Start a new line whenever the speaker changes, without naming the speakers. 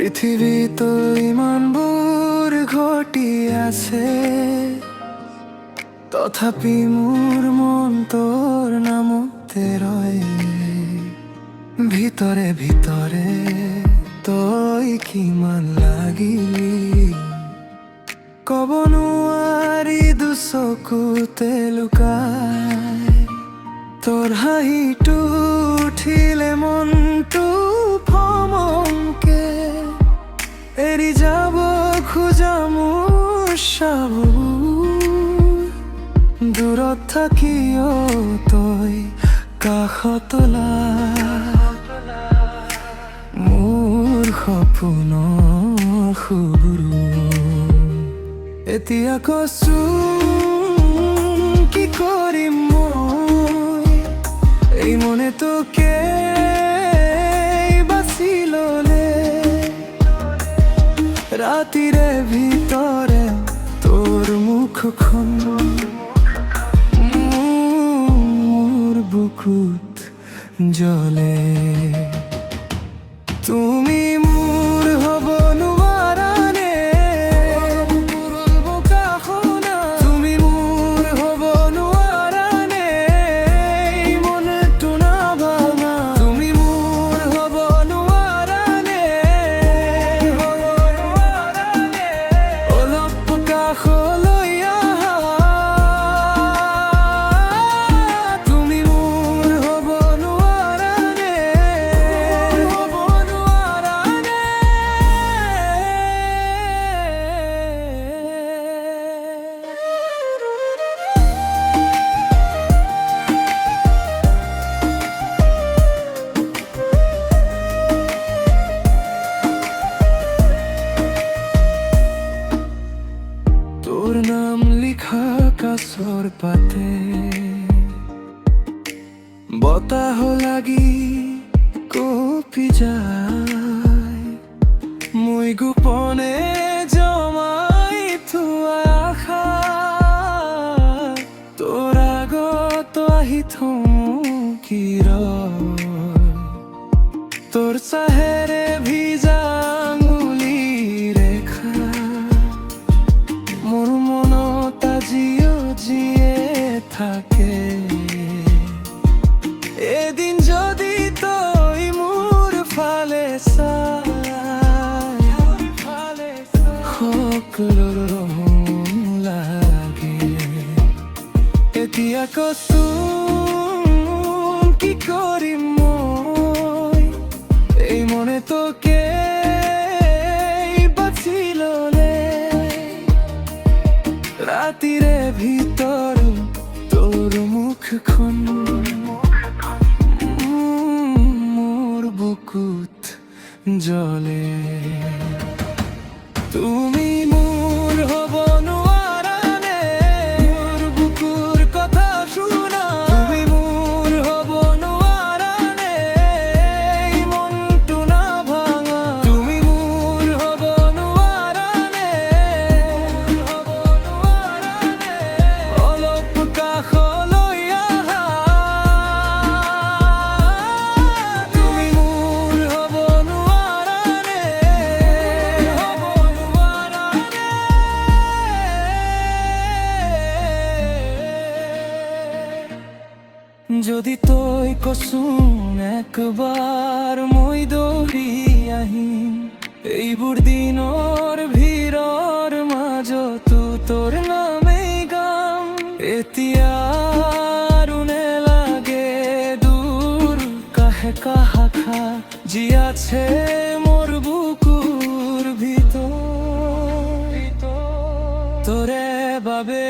পৃথিবী তো ইমানবোৰ ঘটি আছে, তথাপি মোৰ মন তোৰ নামতে ৰয়। ভিতৰে ভিতৰে তই কিমান লাগিলি, কব নোৱাৰি দুচকুতে লুকাই। তোৰ হাঁহিটো উঠিলে মনটো ভমকে, এৰি যাব খোজা মোৰ চাবোৰ। দূৰত থাকিও তই কাষত মোৰ সপোনৰ সুগুৰু। এতিয়া কচোন কি কৰিম মই, এই মনে তোকে বাছি ললে। ৰাতিৰে ভিতৰে তোৰ মুখখন মোৰ বুকুত জ্বলে। তুমি মোৰ হব নোৱাৰানে, তুমি মোৰ হব নোৱাৰানে, মনটো নাভাঙা। তুমি মোৰ হব নোৱাৰানে, অলপ কাষলৈ আহা। তুমি মোৰ হব নোৱাৰানে, হব নোৱাৰানে। তোর নাম লিখা কাছৰ পাতে, বতাহ লাগি কঁপি যায়। মই গোপনে জমাই থোৱা আশা, তোৰ আগত আহি থমকি ৰয়। তোৰ চাহেৰে ভিজা আঙুলি ৰেখা মোৰ মনত আজিও জীয়ে থাকে। এদিন যদি তই মোৰ ফালে চাই, সকলোৰ মৰম লাগে। এতিয়া কচোন কি কৰিম মই, এই মনে তোকে বাছি ললে। ৰাতিৰে ভিতৰ তোৰ মুখখন মোৰ বুকুত জ্বলে। তুমি মোৰ হব নোৱাৰানে, মোৰ বুকুৰ কথা শুনা। তুমি মোৰ হব নোৱাৰানে, মনটো নাভাঙা। তুমি মোৰ হব নোৱাৰানে, হব নোৱাৰানে, অলপ কাষলৈ আহা। তুমি মোৰ হব নোৱাৰানে, হব নোৱাৰানে। যদি তই কচোন একবাৰ মই দৌৰি আহিম, এইবোৰ দিনৰ ভিৰৰ মাজতো তোৰ নামেই গাম। এতিয়া আৰু নেলাগে দূৰ কাহে কাহাখা, যি আছে মোৰ বুকুৰ ভিতৰ তোৰে বাবে।